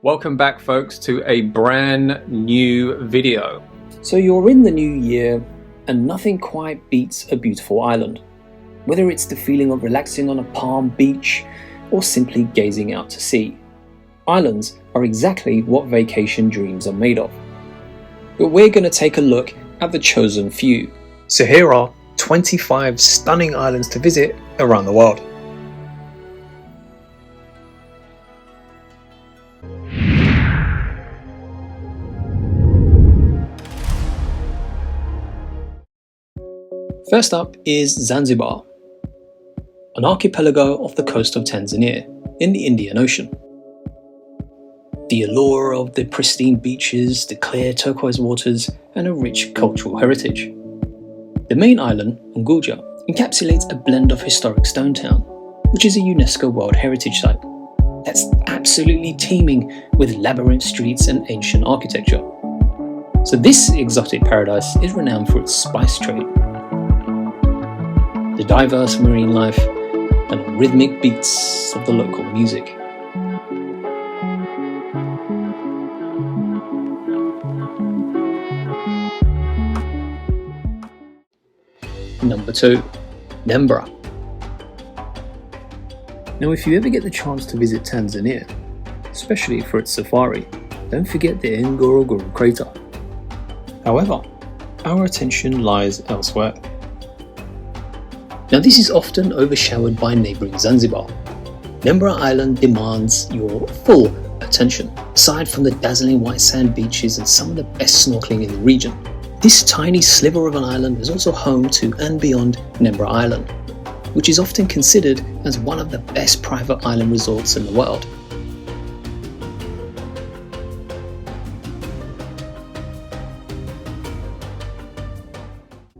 Welcome back, folks, to a brand new video. So you're in the new year and nothing quite beats a beautiful island. Whether it's the feeling of relaxing on a palm beach or simply gazing out to sea. Islands are exactly what vacation dreams are made of. But we're going to take a look at the chosen few. So here are 25 stunning islands to visit around the world. First up is Zanzibar, an archipelago off the coast of Tanzania in the Indian Ocean. The allure of the pristine beaches, the clear turquoise waters, and a rich cultural heritage. The main island, Unguja, encapsulates a blend of historic stone town, which is a UNESCO World Heritage Site, that's absolutely teeming with labyrinth streets and ancient architecture. So this exotic paradise is renowned for its spice trade, the diverse marine life, and the rhythmic beats of the local music. Number 2. Nembra. Now, if you ever get the chance to visit Tanzania, especially for its safari, don't forget the Ngorongoro crater. However, our attention lies elsewhere. Now, this is often overshadowed by neighbouring Zanzibar. Nembra Island demands your full attention, aside from the dazzling white sand beaches and some of the best snorkeling in the region. This tiny sliver of an island is also home to and beyond Nembra Island, which is often considered as one of the best private island resorts in the world.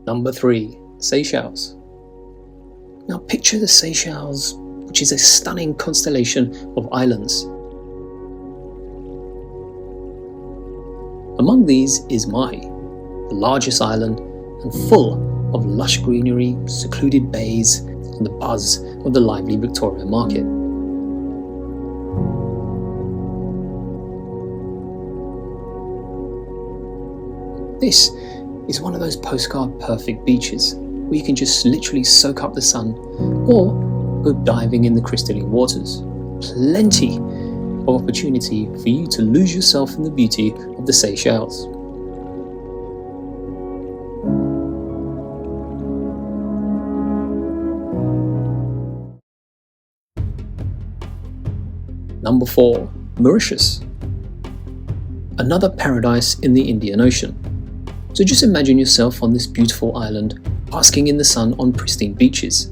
Number 3. Seychelles. Now picture the Seychelles, which is a stunning constellation of islands. Among these is Mahi, the largest island and full of lush greenery, secluded bays, and the buzz of the lively Victoria market. This is one of those postcard perfect beaches where you can just literally soak up the sun or go diving in the crystalline waters. Plenty of opportunity for you to lose yourself in the beauty of the Seychelles. Number 4. Mauritius. Another paradise in the Indian Ocean. So just imagine yourself on this beautiful island, basking in the sun on pristine beaches,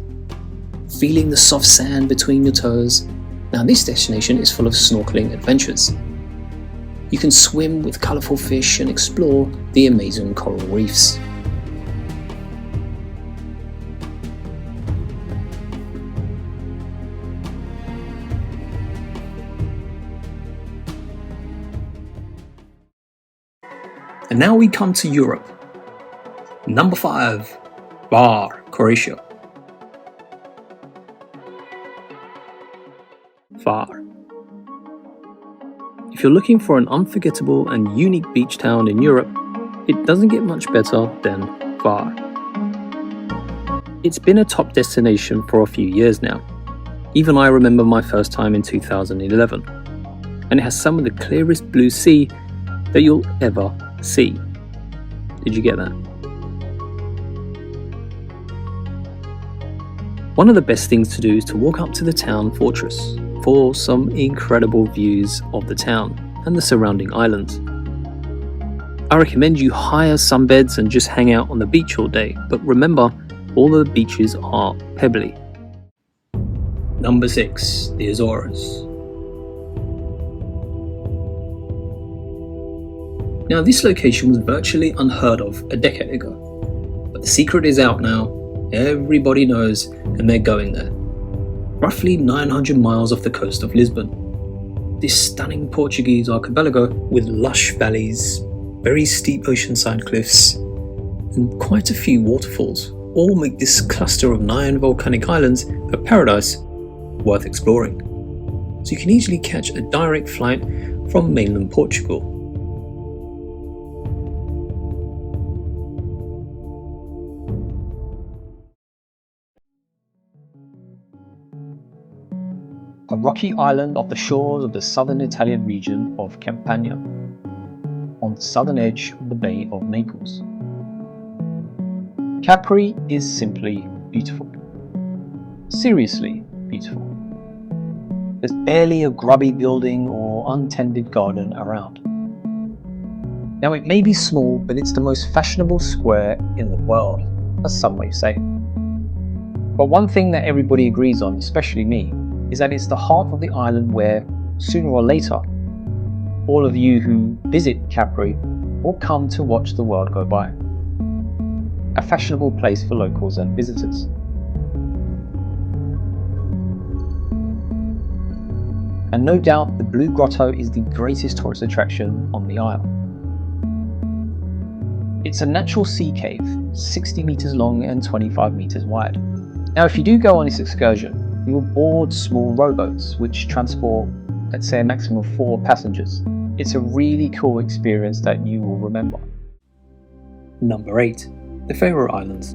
feeling the soft sand between your toes. Now this destination is full of snorkeling adventures. You can swim with colourful fish and explore the amazing coral reefs. And now we come to Europe. Number 5. Bar, Croatia. Far. If you're looking for an unforgettable and unique beach town in Europe, it doesn't get much better than Far. It's been a top destination for a few years now. Even I remember my first time in 2011. And it has some of the clearest blue sea that you'll ever see. Did you get that? One of the best things to do is to walk up to the town fortress for some incredible views of the town and the surrounding islands. I recommend you hire sunbeds and just hang out on the beach all day, but remember, all the beaches are pebbly. Number 6. The Azores. Now this location was virtually unheard of a decade ago, but the secret is out now. Everybody knows, and they're going there. Roughly 900 miles off the coast of Lisbon. This stunning Portuguese archipelago with lush valleys, very steep oceanside cliffs, and quite a few waterfalls all make this cluster of 9 volcanic islands a paradise worth exploring. So you can easily catch a direct flight from mainland Portugal. A rocky island off the shores of the southern Italian region of Campania, on the southern edge of the Bay of Naples. Capri is simply beautiful. Seriously beautiful. There's barely a grubby building or untended garden around. Now it may be small, but it's the most fashionable square in the world, as some may say. But one thing that everybody agrees on, especially me, is that it's the heart of the island where, sooner or later, all of you who visit Capri will come to watch the world go by. A fashionable place for locals and visitors. And no doubt the Blue Grotto is the greatest tourist attraction on the isle. It's a natural sea cave, 60 meters long and 25 meters wide. Now if you do go on this excursion, you will board small rowboats which transport, let's say, a maximum of 4 passengers. It's a really cool experience that you will remember. Number 8. The Faroe Islands.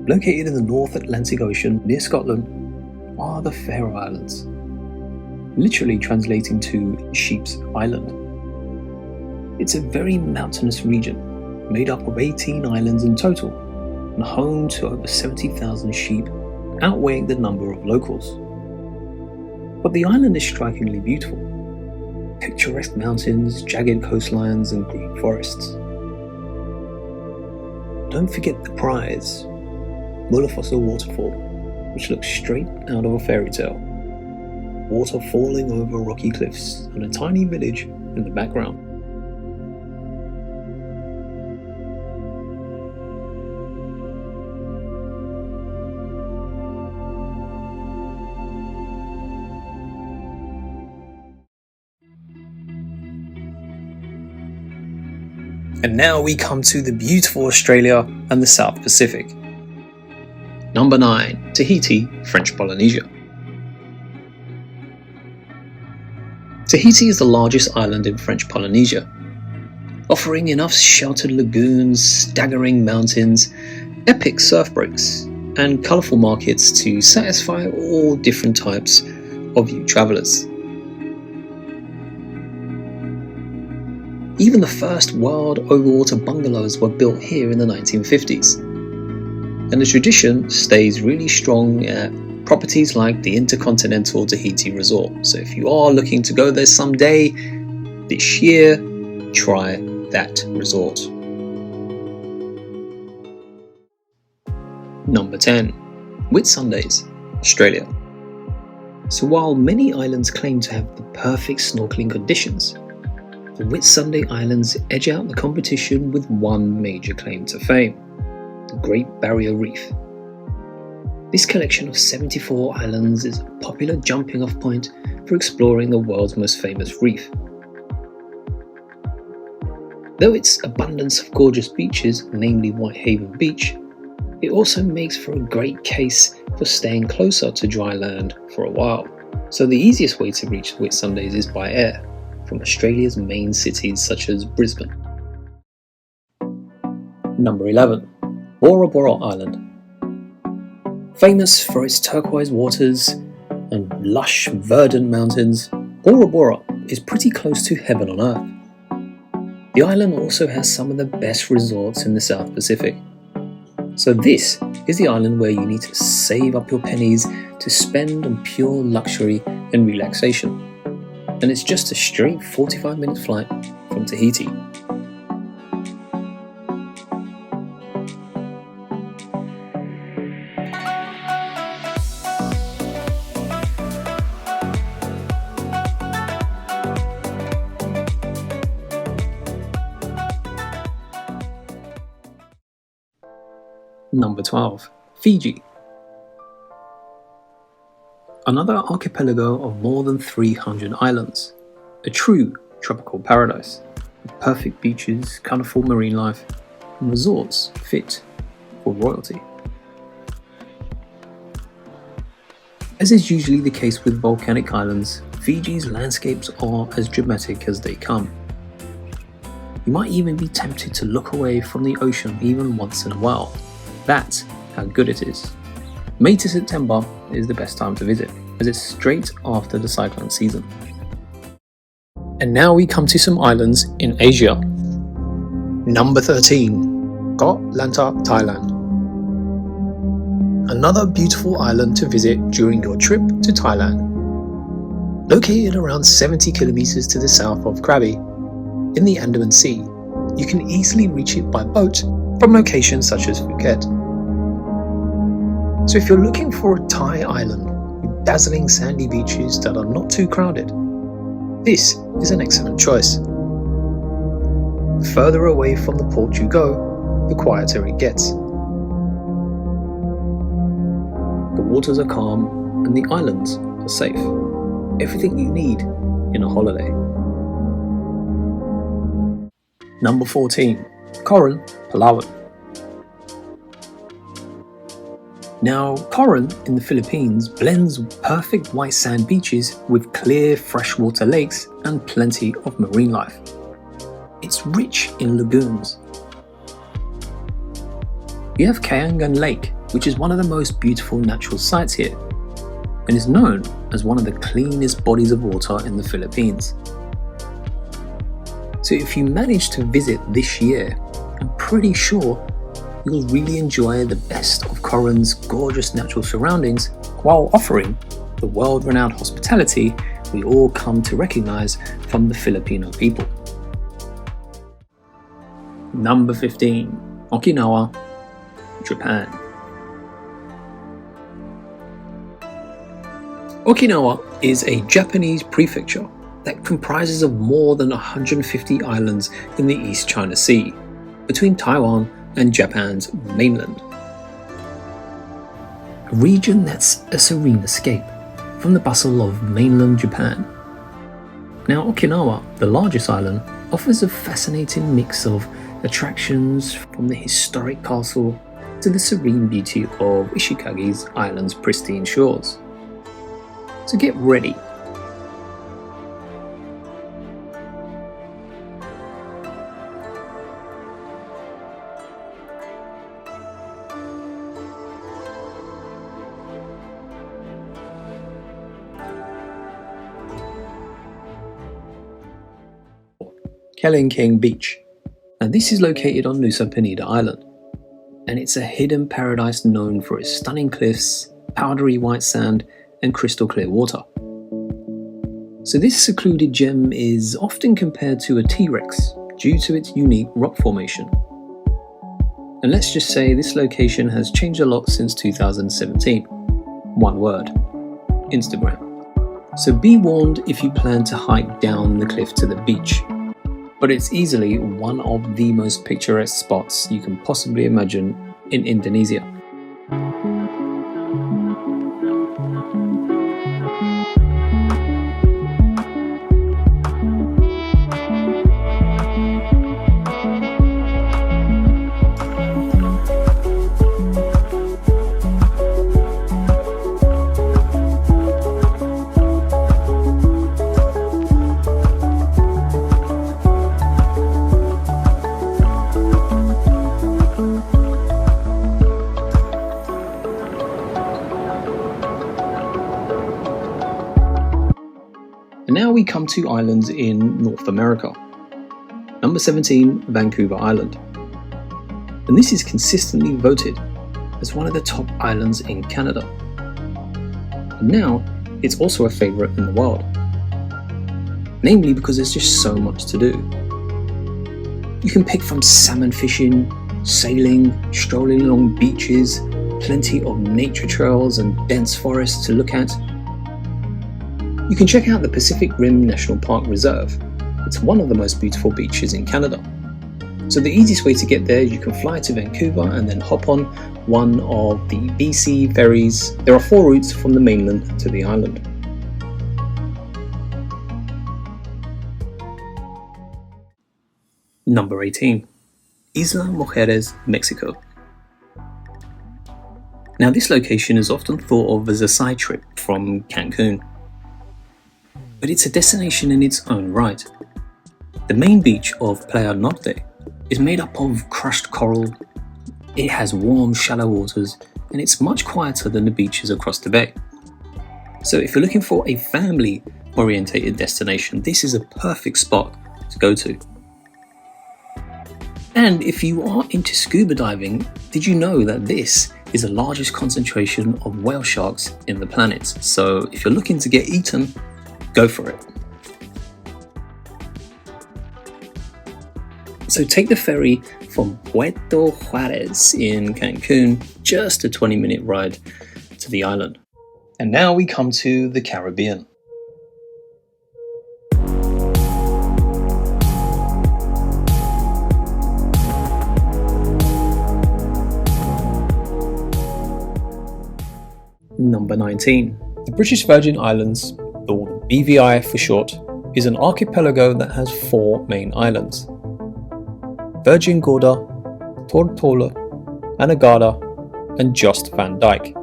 Located in the North Atlantic Ocean near Scotland are the Faroe Islands, literally translating to Sheep's Island. It's a very mountainous region, made up of 18 islands in total, and home to over 70,000 sheep, outweighing the number of locals. But the island is strikingly beautiful. Picturesque mountains, jagged coastlines and green forests. Don't forget the prize, Mullafossa Waterfall, which looks straight out of a fairy tale. Water falling over rocky cliffs and a tiny village in the background. And now we come to the beautiful Australia and the South Pacific. Number 9. Tahiti, French Polynesia. Tahiti is the largest island in French Polynesia, offering enough sheltered lagoons, staggering mountains, epic surf breaks, and colourful markets to satisfy all different types of you travellers. Even the first wild overwater bungalows were built here in the 1950s. And the tradition stays really strong at properties like the Intercontinental Tahiti Resort. So if you are looking to go there someday, this year, try that resort. Number 10. Whitsundays, Australia. So while many islands claim to have the perfect snorkeling conditions, the Whitsunday Islands edge out the competition with one major claim to fame, the Great Barrier Reef. This collection of 74 islands is a popular jumping off point for exploring the world's most famous reef. Though its abundance of gorgeous beaches, namely Whitehaven Beach, it also makes for a great case for staying closer to dry land for a while. So the easiest way to reach Whitsundays is by air, from Australia's main cities such as Brisbane. Number 11. Bora Bora Island. Famous for its turquoise waters and lush verdant mountains, Bora Bora is pretty close to heaven on earth. The island also has some of the best resorts in the South Pacific. So this is the island where you need to save up your pennies to spend on pure luxury and relaxation. And it's just a straight 45-minute flight from Tahiti. Number 12. Fiji. Another archipelago of more than 300 islands. A true tropical paradise, with perfect beaches, colourful marine life, and resorts fit for royalty. As is usually the case with volcanic islands, Fiji's landscapes are as dramatic as they come. You might even be tempted to look away from the ocean even once in a while. That's how good it is. May to September is the best time to visit, as it's straight after the cyclone season. And now we come to some islands in Asia. Number 13. Koh Lanta, Thailand. Another beautiful island to visit during your trip to Thailand. Located around 70 kilometers to the south of Krabi, in the Andaman Sea, you can easily reach it by boat from locations such as Phuket. So if you're looking for a Thai island with dazzling sandy beaches that are not too crowded, this is an excellent choice. The further away from the port you go, the quieter it gets. The waters are calm and the islands are safe. Everything you need in a holiday. Number 14. Coron, Palawan. Now, Coron in the Philippines blends perfect white sand beaches with clear freshwater lakes and plenty of marine life. It's rich in lagoons. You have Kayangan Lake, which is one of the most beautiful natural sights here, and is known as one of the cleanest bodies of water in the Philippines. So if you manage to visit this year, I'm pretty sure you'll really enjoy the best of Coron's gorgeous natural surroundings while offering the world-renowned hospitality we all come to recognize from the Filipino people. Number 15. Okinawa, Japan. Okinawa is a Japanese prefecture that comprises of more than 150 islands in the East China Sea, between Taiwan and Japan's mainland. A region that's a serene escape from the bustle of mainland Japan. Now, Okinawa, the largest island, offers a fascinating mix of attractions, from the historic castle to the serene beauty of Ishikagi's island's pristine shores. So get ready. Kelingking Beach. Now this is located on Nusa Penida Island, and it's a hidden paradise known for its stunning cliffs, powdery white sand, and crystal clear water. So this secluded gem is often compared to a T-Rex due to its unique rock formation. And let's just say this location has changed a lot since 2017. One word: Instagram. So be warned if you plan to hike down the cliff to the beach. But it's easily one of the most picturesque spots you can possibly imagine in Indonesia. Now we come to islands in North America. Number 17, Vancouver Island. And this is consistently voted as one of the top islands in Canada. And now it's also a favourite in the world. Namely because there's just so much to do. You can pick from salmon fishing, sailing, strolling along beaches, plenty of nature trails and dense forests to look at. You can check out the Pacific Rim National Park Reserve. It's one of the most beautiful beaches in Canada. So the easiest way to get there, you can fly to Vancouver and then hop on one of the BC ferries. There are 4 routes from the mainland to the island. Number 18. Isla Mujeres, Mexico. Now this location is often thought of as a side trip from Cancun. but it's a destination in its own right. The main beach of Playa Norte is made up of crushed coral, it has warm, shallow waters, and it's much quieter than the beaches across the bay. So if you're looking for a family-orientated destination, this is a perfect spot to go to. And if you are into scuba diving, did you know that this is the largest concentration of whale sharks in the planet? So if you're looking to get eaten, go for it. So take the ferry from Puerto Juarez in Cancun, just a 20-minute ride to the island. And now we come to the Caribbean. Number 19. The British Virgin Islands, or BVI for short, is an archipelago that has 4 main islands: Virgin Gorda, Tortola, Anegada, and Jost Van Dyke,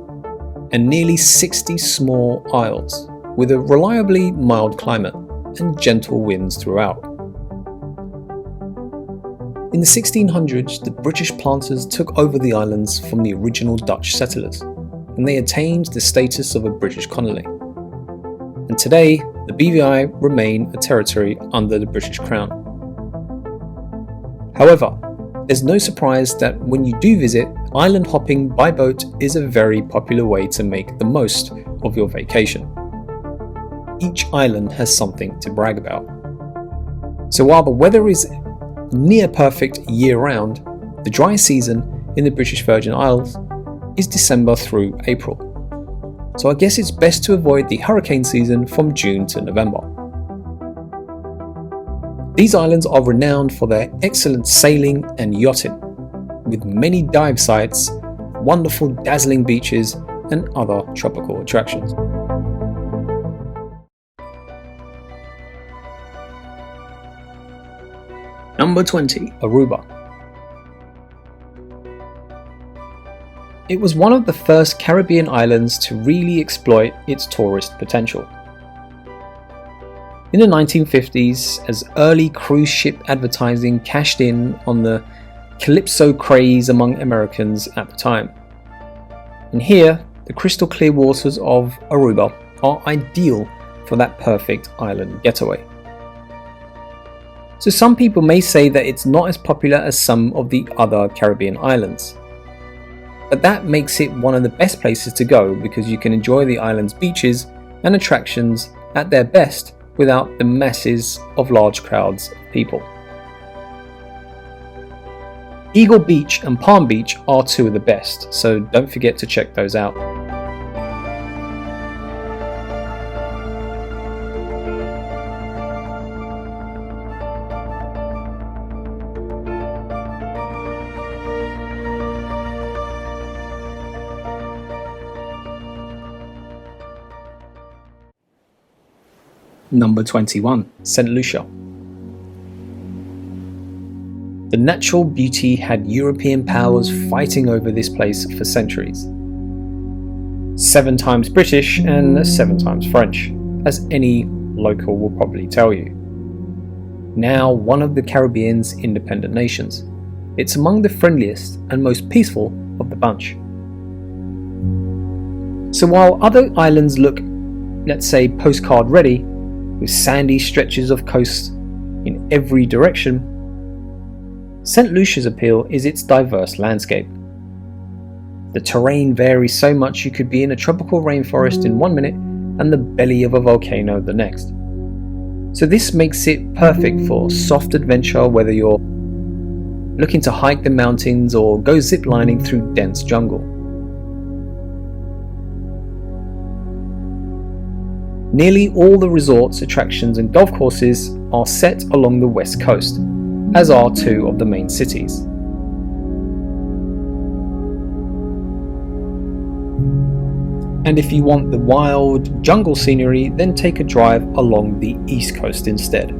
and nearly 60 small isles with a reliably mild climate and gentle winds throughout. In the 1600s, the British planters took over the islands from the original Dutch settlers, and they attained the status of a British colony. And today, the BVI remain a territory under the British Crown. However, there's no surprise that when you do visit, island hopping by boat is a very popular way to make the most of your vacation. Each island has something to brag about. So while the weather is near perfect year-round, the dry season in the British Virgin Isles is December through April. So I guess it's best to avoid the hurricane season from June to November. These islands are renowned for their excellent sailing and yachting, with many dive sites, wonderful dazzling beaches, and other tropical attractions. Number 20. Aruba. It was one of the first Caribbean islands to really exploit its tourist potential. In the 1950s, as early cruise ship advertising cashed in on the calypso craze among Americans at the time. And here, the crystal clear waters of Aruba are ideal for that perfect island getaway. So some people may say that it's not as popular as some of the other Caribbean islands. But that makes it one of the best places to go because you can enjoy the island's beaches and attractions at their best without the masses of large crowds of people. Eagle Beach and Palm Beach are 2 of the best, so don't forget to check those out. Number 21. St Lucia. The natural beauty had European powers fighting over this place for centuries. 7 times British and 7 times French, as any local will probably tell you. Now one of the Caribbean's independent nations, it's among the friendliest and most peaceful of the bunch. So while other islands look, let's say, postcard ready, with sandy stretches of coast in every direction, St Lucia's appeal is its diverse landscape. The terrain varies so much you could be in a tropical rainforest in 1 minute and the belly of a volcano the next. So this makes it perfect for soft adventure, whether you're looking to hike the mountains or go ziplining through dense jungle. Nearly all the resorts, attractions and golf courses are set along the west coast, as are 2 of the main cities. And if you want the wild jungle scenery, then take a drive along the east coast instead.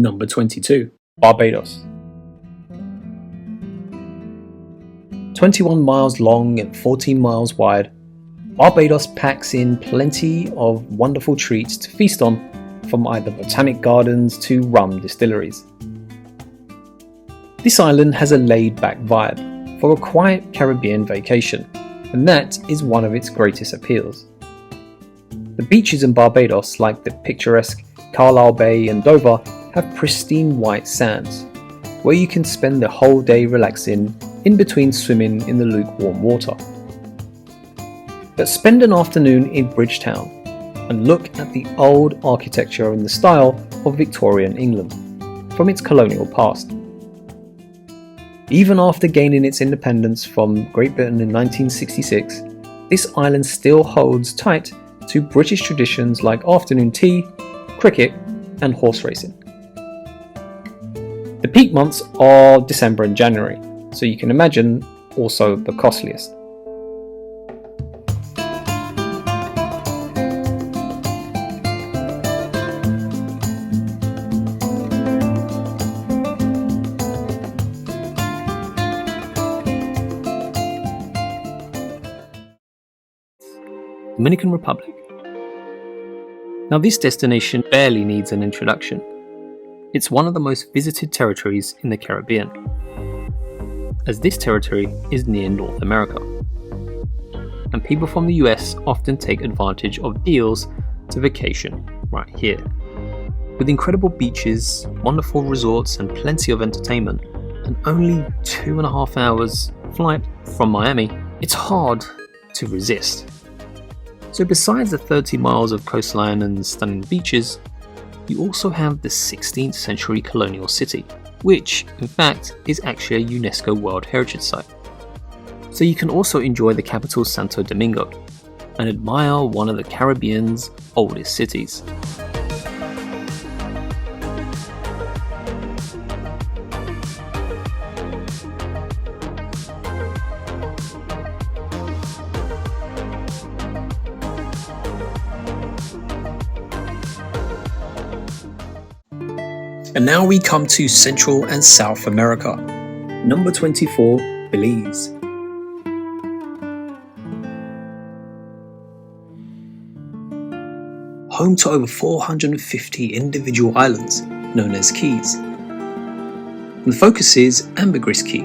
Number 22. Barbados. 21 miles long and 14 miles wide, Barbados packs in plenty of wonderful treats to feast on, from either botanic gardens to rum distilleries. This island has a laid-back vibe for a quiet Caribbean vacation, and that is one of its greatest appeals. The beaches in Barbados, like the picturesque Carlisle Bay and Dover, have pristine white sands, where you can spend the whole day relaxing in between swimming in the lukewarm water. But spend an afternoon in Bridgetown and look at the old architecture in the style of Victorian England from its colonial past. Even after gaining its independence from Great Britain in 1966, this island still holds tight to British traditions like afternoon tea, cricket, and horse racing. The peak months are December and January, so you can imagine also the costliest. Dominican Republic. Now, this destination barely needs an introduction. It's one of the most visited territories in the Caribbean, as this territory is near North America, and people from the US often take advantage of deals to vacation right here. With incredible beaches, wonderful resorts, and plenty of entertainment, and only 2.5 hours flight from Miami, it's hard to resist. So besides the 30 miles of coastline and stunning beaches, you also have the 16th century colonial city, which in fact is actually a UNESCO World Heritage Site. So you can also enjoy the capital Santo Domingo and admire one of the Caribbean's oldest cities. And now we come to Central and South America. Number 24. Belize. Home to over 450 individual islands known as keys. And the focus is Ambergris Key,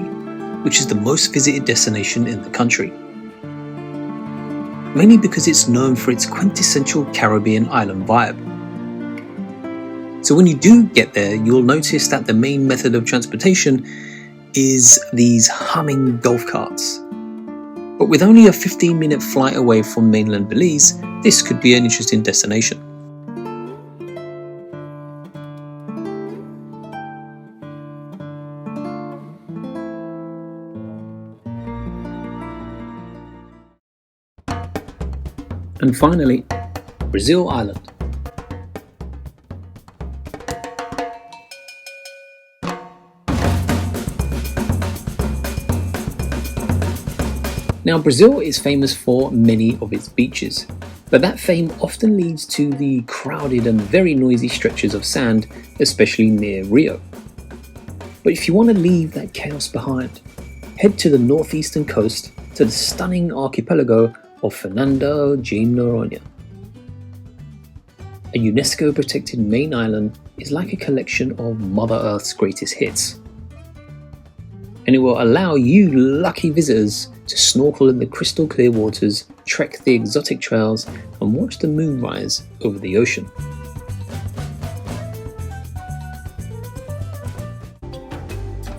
which is the most visited destination in the country. Mainly because it's known for its quintessential Caribbean island vibe. So when you do get there, you'll notice that the main method of transportation is these humming golf carts. But with only a 15-minute flight away from mainland Belize, this could be an interesting destination. And finally, Brazil Island. Now, Brazil is famous for many of its beaches, but that fame often leads to the crowded and very noisy stretches of sand, especially near Rio. But if you want to leave that chaos behind, head to the northeastern coast to the stunning archipelago of Fernando de Noronha. A UNESCO protected main island is like a collection of Mother Earth's greatest hits. And it will allow you lucky visitors to snorkel in the crystal clear waters, trek the exotic trails, and watch the moon rise over the ocean.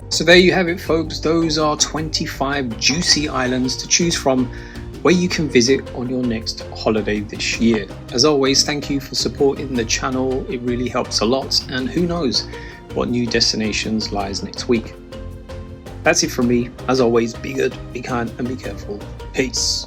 So there you have it, folks. Those are 25 juicy islands to choose from where you can visit on your next holiday this year. As always, thank you for supporting the channel. It really helps a lot, and who knows what new destinations lies next week. That's it from me. As always, be good, be kind, and be careful. Peace.